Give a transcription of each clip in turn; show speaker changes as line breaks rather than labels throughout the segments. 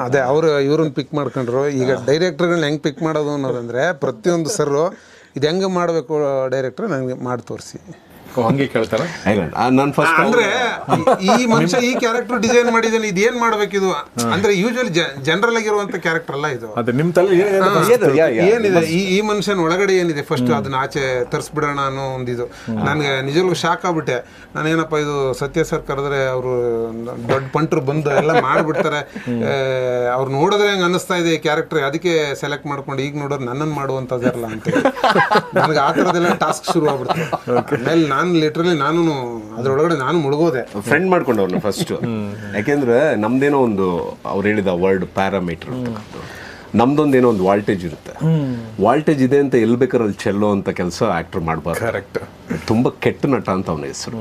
ಅದೇ ಅವರು ಇವ್ರನ್ನ ಪಿಕ್ ಮಾಡ್ಕೊಂಡ್ರು. ಈಗ ಡೈರೆಕ್ಟರ್ಗಳನ್ನ ಹೆಂಗೆ ಪಿಕ್ ಮಾಡೋದು ಅನ್ನೋದಂದರೆ ಪ್ರತಿಯೊಂದು ಸರ್ರು ಇದು ಹೆಂಗೆ ಮಾಡಬೇಕು ಡೈರೆಕ್ಟ್ರ್ ನನಗೆ ಮಾಡಿ ತೋರಿಸಿ
ಹಂಗೆ ಕೇಳ್ತಾರ.
ನಾನು ಫಸ್ಟ್
ಅಂದ್ರೆ ಈ ಮನುಷ್ಯ ಈ ಕ್ಯಾರೆಕ್ಟರ್ ಡಿಸೈನ್ ಮಾಡಿದ್ದಾನೆ, ಇದೇನ್ ಮಾಡ್ಬೇಕಿದು ಅಂದ್ರೆ ಯೂಶುವಲಿ ಜನರಲ್ ಆಗಿರುವಂತ ಕ್ಯಾರೆಕ್ಟರ್ ಅಲ್ಲ ಇದು.
ಅದೇ ನಿಮ್ಮ ತಲೆ
ಏನಿದೆ ಈ ಮನುಷ್ಯನ ಒಳಗಡೆ ಏನಿದೆ ಫಸ್ಟ್ ಅದನ್ನ ಆಚೆ ತರಿಸ್ಬಿಡೋಣ ಅನ್ನೋ ಒಂದಿದು. ನನಗೆ ನಿಜವಾಗ್ಲೂ ಶಾಕ್ ಆಗ್ಬಿಟ್ಟೆ. ನಾನೇನಪ್ಪ ಇದು ಸತ್ಯ ಸರ್ ಕರೆದ್ರೆ ಅವರು ದೊಡ್ಡ ಪಂಟ್ರು ಬಂದು ಎಲ್ಲ ಮಾಡ್ಬಿಡ್ತಾರೆ, ಅವ್ರು ನೋಡಿದ್ರೆ ಹಂಗೆ ಅನ್ನಿಸ್ತಾ ಇದೆ ಈ ಕ್ಯಾರೆಕ್ಟರ್, ಅದಕ್ಕೆ ಸೆಲೆಕ್ಟ್ ಮಾಡ್ಕೊಂಡು ಈಗ ನೋಡೋರು ನನ್ನನ್ನು ಮಾಡುವಂಥದ್ದಲ್ಲ ಅಂತ ನನಗೆ ಆ ಥರದ್ದೆಲ್ಲ ಟಾಸ್ಕ್ ಶುರು ಆಗ್ಬಿಡ್ತು. ಆಮೇಲೆ ನಾನು ಲಿಟ್ರಲಿ ನಾನು ಅದ್ರೊಳಗಡೆ ನಾನು ಮುಳುಗೋದೆ.
Friend ಮಾಡ್ಕೊಂಡವ್ರನ್ನ first. ಯಾಕೆಂದ್ರೆ ನಮ್ದೇನೋ ಒಂದು ಅವ್ರು ಹೇಳಿದ ವರ್ಡ್ ಪ್ಯಾರಾಮೀಟರ್, ನಮ್ದೊಂದೇನೋ ಒಂದು ವಾಲ್ಟೇಜ್ ಇರುತ್ತೆ. ವಾಲ್ಟೇಜ್ ಇದೆ ಅಂತ ಎಲ್ಲಿ ಬೇಕಾದ್ರೆ ಅಲ್ಲಿ ಚೆಲ್ಲೋ ಅಂತ ಕೆಲಸ ಆಕ್ಟರ್ ಮಾಡಬಾರ್ದು.
ಕರೆಕ್ಟ್.
ತುಂಬ ಕೆಟ್ಟ ನಟ ಅಂತ ಅವನ ಹೆಸರು.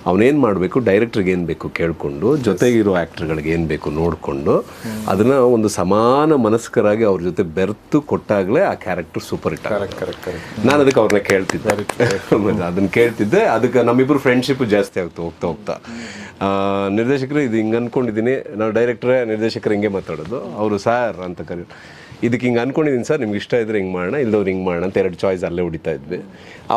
ಅವನೇನು ಮಾಡಬೇಕು, ಡೈರೆಕ್ಟ್ರಿಗೆ ಏನು ಬೇಕು ಕೇಳಿಕೊಂಡು, ಜೊತೆಗಿರೋ ಆ್ಯಕ್ಟ್ರ್ಗಳಿಗೆ ಏನು ಬೇಕು ನೋಡಿಕೊಂಡು ಅದನ್ನು ಒಂದು ಸಮಾನ ಮನಸ್ಕರಾಗಿ ಅವ್ರ ಜೊತೆ ಬೆರೆತು ಕೊಟ್ಟಾಗಲೇ ಆ ಕ್ಯಾರೆಕ್ಟರ್ ಸೂಪರ್ ಹಿಟ್ ಆಗುತ್ತೆ. ನಾನು ಅದಕ್ಕೆ ಅವ್ರನ್ನ ಕೇಳ್ತಿದ್ದೆ, ಅದನ್ನು ಕೇಳ್ತಿದ್ದೆ. ಅದಕ್ಕೆ ನಮ್ಮಿಬ್ಬರು ಫ್ರೆಂಡ್ಶಿಪ್ ಜಾಸ್ತಿ ಹೋಗ್ತಾ ಹೋಗ್ತಾ ನಿರ್ದೇಶಕರು ಇದು ಹಿಂಗೆ ಅಂದ್ಕೊಂಡಿದ್ದೀನಿ, ನಾವು ಡೈರೆಕ್ಟ್ರೇ ನಿರ್ದೇಶಕರು ಹಿಂಗೆ ಮಾತಾಡೋದು, ಅವರು ಸಾರ್ ಅಂತ ಕರೆಯೋದು. ಇದಕ್ಕೆ ಹಿಂಗೆ ಅಂದ್ಕೊಂಡಿದ್ದೀನಿ ಸರ್, ನಿಮ್ಗೆ ಇಷ್ಟ ಇದ್ರೆ ಹಿಂಗೆ ಮಾಡೋಣ, ಇಲ್ಲದವ್ರು ಹಿಂಗೆ ಮಾಡೋಣ ಅಂತ 2 ಚಾಯ್ಸ್ ಅಲ್ಲೇ ಹೊಡಿತಾ ಇದ್ವಿ.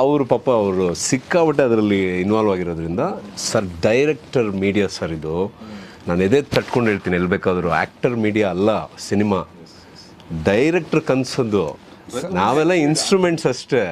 ಅವರು ಪಾಪ ಅವರು ಸಿಕ್ಕಾಬಿಟ್ಟೆ ಅದರಲ್ಲಿ ಇನ್ವಾಲ್ವ್ ಆಗಿರೋದ್ರಿಂದ, ಸರ್ ಡೈರೆಕ್ಟರ್ ಮೀಡಿಯಾ ಸರ್ ಇದು, ನಾನು ಎದೆ ತಟ್ಕೊಂಡು ಹೇಳ್ತೀನಿ ಎಲ್ಲಿ ಬೇಕಾದರೂ, ಆ್ಯಕ್ಟರ್ ಮೀಡಿಯಾ ಅಲ್ಲ ಸಿನಿಮಾ, ಡೈರೆಕ್ಟರ್ ಕನ್ಸೋದು, ನಾವೆಲ್ಲ ಇನ್ಸ್ಟ್ರೂಮೆಂಟ್ಸ್ ಅಷ್ಟೇ.